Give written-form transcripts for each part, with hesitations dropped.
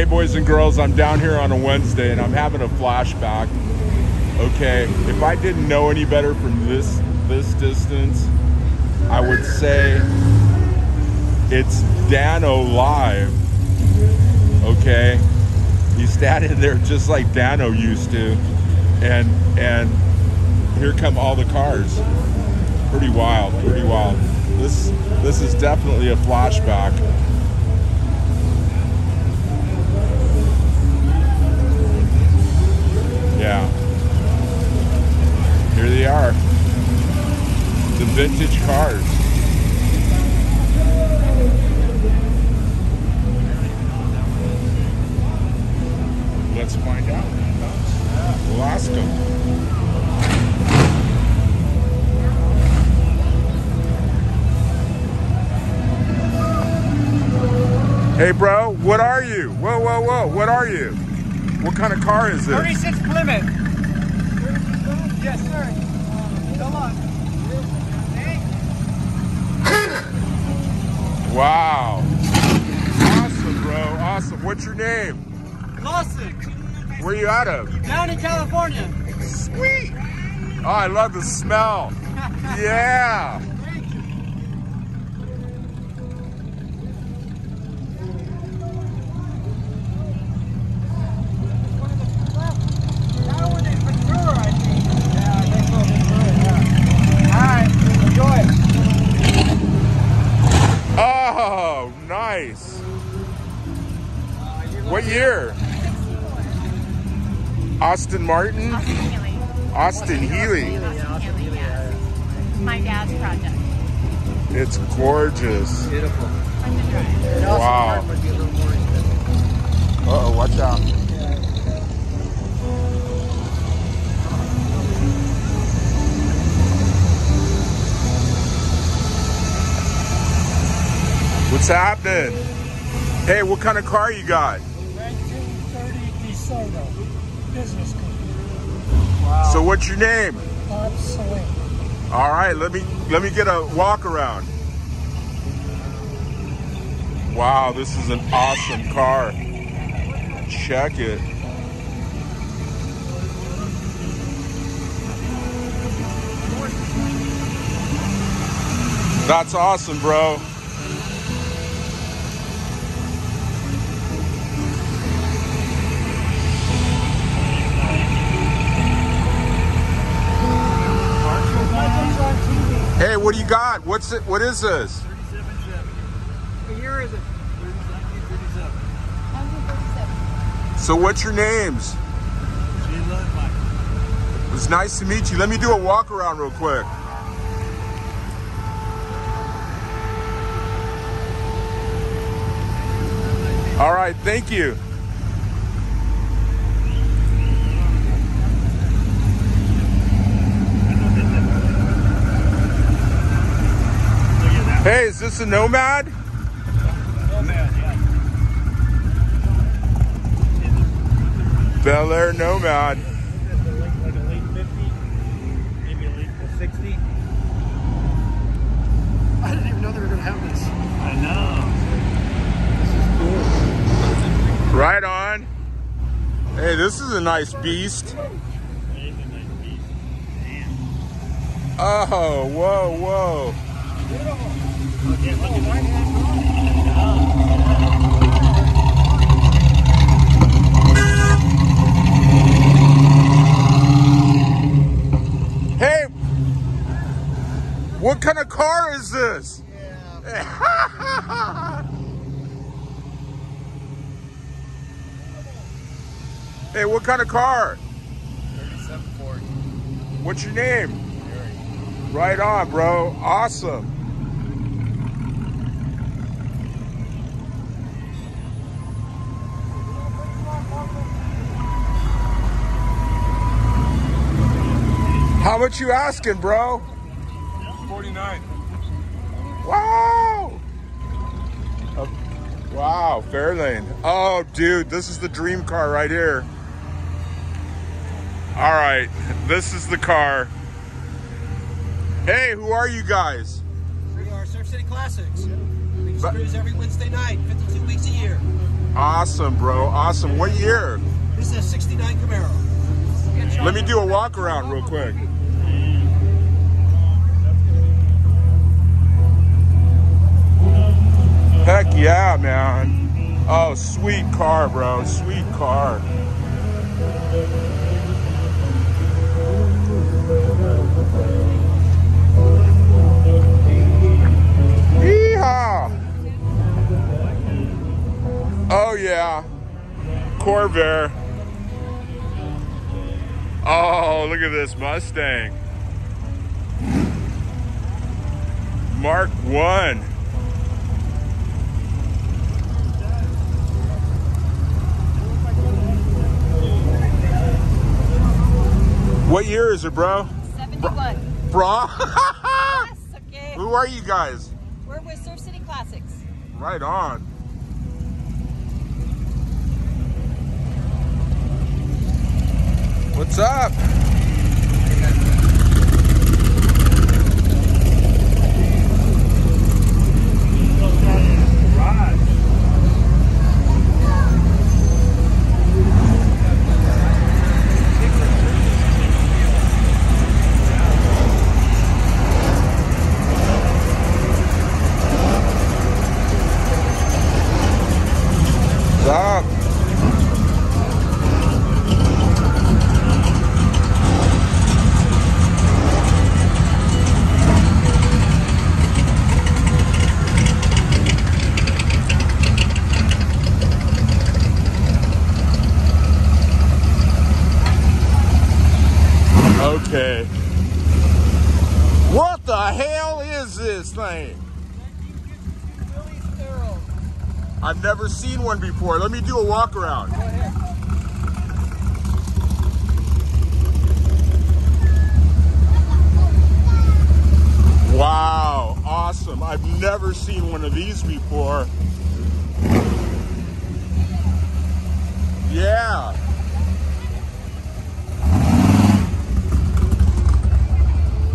Hey boys and girls, I'm down here on a Wednesday and I'm having a flashback. Okay, if I didn't know any better from this distance, I would say it's Dano live. Okay, he's standing there just like Dano used to, and here come all the cars. Pretty wild, pretty wild. This is definitely a flashback. Yeah. Here they are. The vintage cars. Let's find out. We'll ask them. Hey bro, what are you? Whoa, whoa, whoa, what are you? What kind of car is this? 36 Plymouth. Yes, sir. Come on. Wow. Awesome, bro. Awesome. What's your name? Lawson. Where you out of? Down in California. Sweet. Oh, I love the smell. Yeah. Oh, nice. What year? Austin Martin? Austin Healy. My dad's project. It's gorgeous. Beautiful. Wow. Uh-oh, watch out. What's happening? Hey, what kind of car you got? 1930 DeSoto business car. Wow. So what's your name? Bob Saline. All right, let me get a walk around. Wow, this is an awesome car. Check it. That's awesome, bro. Hey, what do you got? What's it? What is this? 37 Chevy. What year is it? 1937. So what's your names? Sheila and Michael. It was nice to meet you. Let me do a walk around real quick. All right, thank you. Hey, is this a Nomad? Nomad, yeah. Bel Air Nomad. Like a late 50, maybe a late 60. I didn't even know they were going to have this. I know. This is cool. Right on. Hey, this is a nice beast. It is a nice piece. Man. Oh, whoa, whoa. Okay, look at that. Hey, what kind of car is this? Yeah. Hey, what kind of car? 37 Ford. What's your name? Right on, bro. Awesome. How much you asking, bro? 49. Wow. Wow, Fairlane. Oh, dude, this is the dream car right here. All right, this is the car. Hey, who are you guys? We are Surf City Classics. We cruise every Wednesday night, 52 weeks a year. Awesome, bro. Awesome. What year? This is a 69 Camaro. Let me do a walk around real quick. Heck yeah, man. Oh, sweet car, bro. Sweet car. Yeehaw! Oh yeah, Corvair. Oh, look at this Mustang. Mark 1. What year is it, bro? 71. Bro? Yes, okay. Who are you guys? We're with Surf City Classics. Right on. What's up? Stop. Okay. What the hell is this thing? I've never seen one before. Let me do a walk around. Wow, awesome. I've never seen one of these before. Yeah.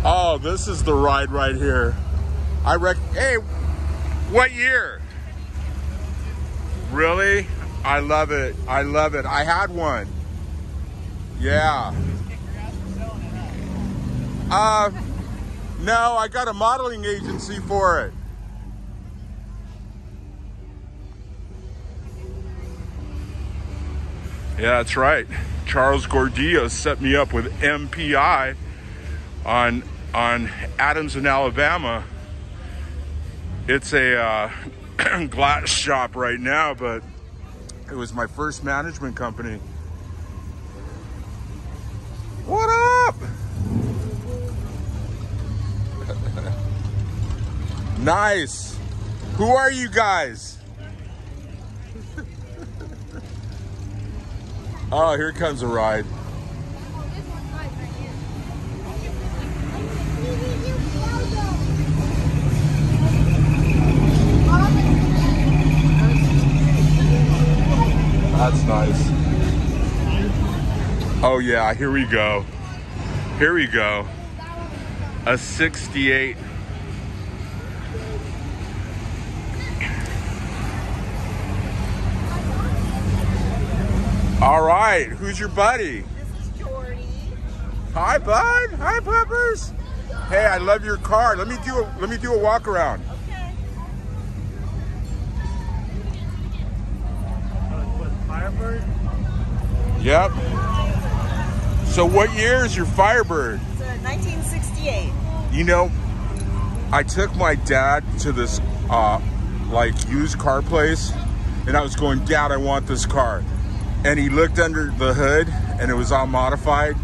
Oh, this is the ride right here. Hey, what year? Really? I love it. I love it. I had one. Yeah. No, I got a modeling agency for it. Yeah, that's right. Charles Gordillo set me up with MPI on Adams in Alabama. It's a glass shop right now, but it was my first management company. What up? Nice. Who are you guys? Oh, here comes a ride. That's nice. Oh yeah, here we go. Here we go. A 68. All right, who's your buddy? This is Jordy. Hi, bud. Hi, puppers. Hey, I love your car. Let me do a walk around. Okay. Firebird? Yep. So what year is your Firebird? It's a 1968. You know, I took my dad to this like used car place, and I was going, Dad, I want this car. And he looked under the hood and it was all modified.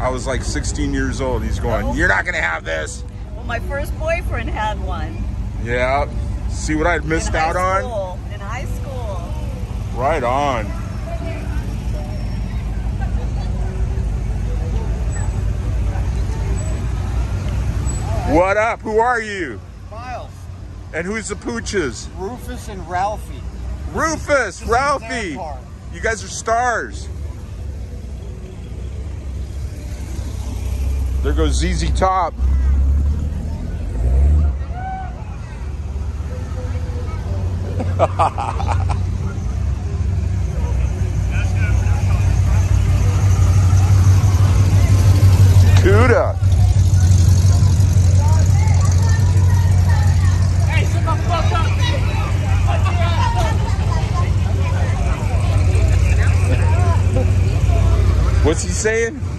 I was like 16 years old. He's going, you're not gonna have this. Well, my first boyfriend had one. Yeah. See what I missed out on? In high school. Right on. What up? Who are you? Miles. And who's the pooches? Rufus and Ralphie. Rufus, Ralphie. You guys are stars. There goes ZZ Top. saying? Some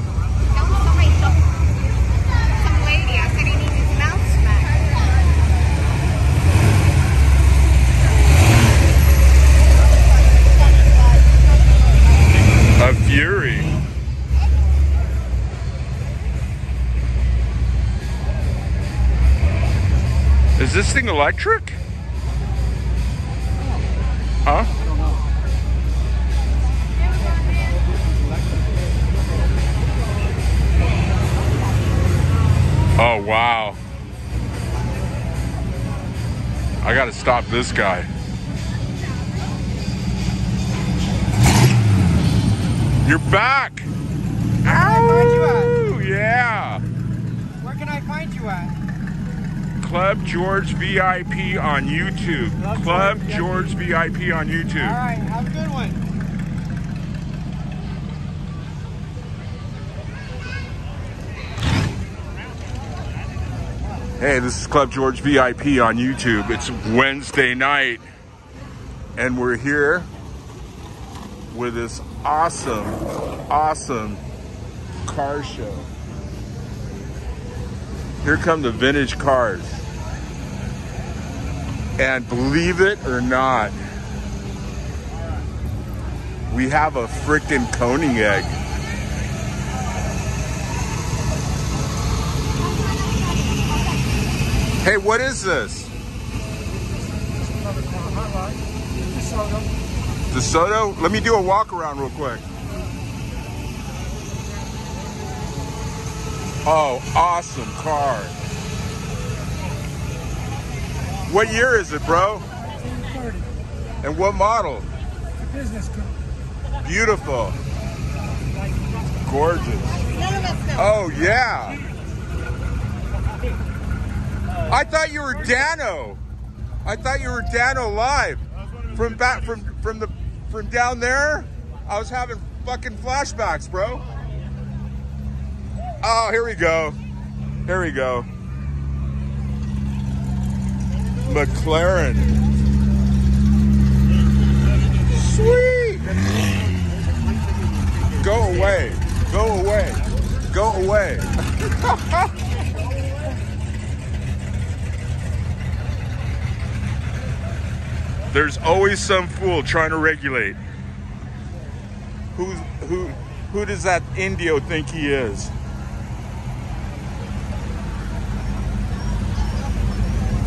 lady, I said he needs his mouth smacked. A Fury. Is this thing electric? Huh? Oh, wow. I gotta stop this guy. You're back! Ow! Yeah! Where can I find you at? Club George VIP on YouTube. Club George VIP on YouTube. All right, have a good one. Hey, this is Club George VIP on YouTube. It's Wednesday night, and we're here with this awesome car show. Here come the vintage cars. And believe it or not, we have a frickin' Koenigsegg. Hey, what is this? DeSoto? Let me do a walk around real quick. Oh, awesome car. What year is it, bro? 30. And what model? The business car. Beautiful. Gorgeous. Oh, yeah. I thought you were Dano. I thought you were Dano live. From down there, I was having fucking flashbacks, bro. Oh, here we go. Here we go. McLaren. Sweet. Go away. Go away. Go away. There's always some fool trying to regulate. Who does that Indio think he is?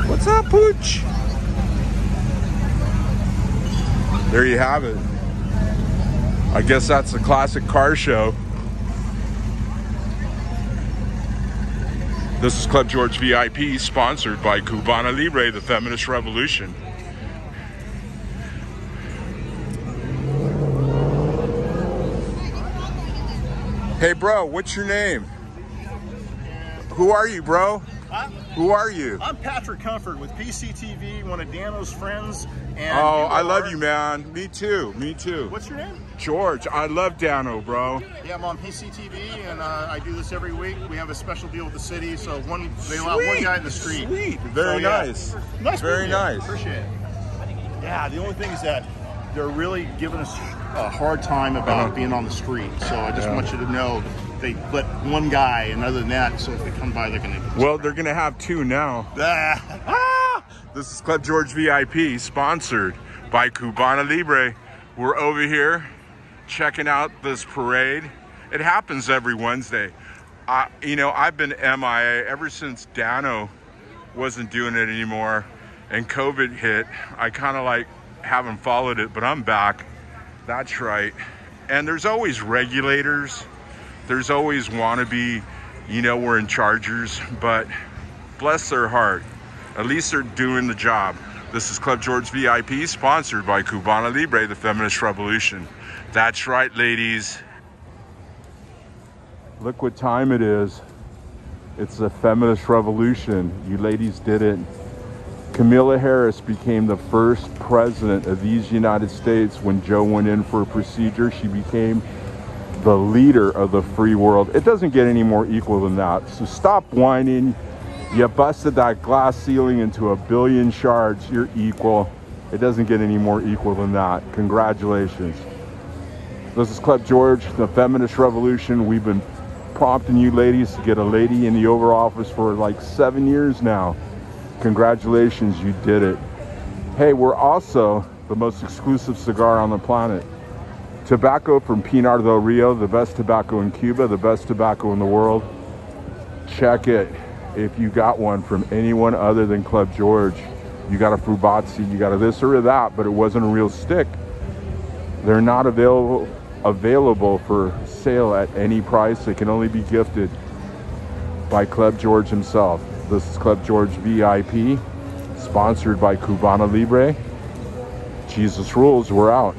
What's up, Pooch? There you have it. I guess that's a classic car show. This is Club George VIP, sponsored by Cubana Libre, the feminist revolution. Hey, bro, what's your name? Who are you, bro? Huh? Who are you? I'm Patrick Comfort with PCTV, one of Dano's friends. And oh, I love you, man. Me too. Me too. What's your name? George. I love Dano, bro. Yeah, I'm on PCTV, and I do this every week. We have a special deal with the city, so they allow one guy in the street. Sweet. Very nice. Nice. Very nice. Appreciate it. Yeah, the only thing is that they're really giving us a hard time about being on the street. So I just want you to know they let one guy, and other than that, so if they come by, they're going to... Well, they're going to have two now. This is Club George VIP, sponsored by Cubana Libre. We're over here checking out this parade. It happens every Wednesday. You know, I've been MIA ever since Dano wasn't doing it anymore and COVID hit. I kind of like haven't followed it, but I'm back. That's right. And there's always regulators. There's always wannabe, you know, we're in chargers, but bless their heart. At least they're doing the job. This is Club George VIP, sponsored by Cubana Libre, the feminist revolution. That's right, ladies. Look what time it is. It's the feminist revolution. You ladies did it. Kamala Harris became the first president of these United States. When Joe went in for a procedure, she became the leader of the free world. It doesn't get any more equal than that. So stop whining. You busted that glass ceiling into 1 billion shards. You're equal. It doesn't get any more equal than that. Congratulations. This is Club George, the feminist revolution. We've been prompting you ladies to get a lady in the Oval Office for like 7 years now. Congratulations, you did it. Hey, we're also the most exclusive cigar on the planet. Tobacco from Pinar del Rio, the best tobacco in Cuba, the best tobacco in the world. Check it. If you got one from anyone other than Club George, you got a Fubatsi, you got a this or a that, but it wasn't a real stick. They're not available for sale at any price. They can only be gifted by Club George himself. This is Club George VIP, sponsored by Cubana Libre. Jesus rules, we're out.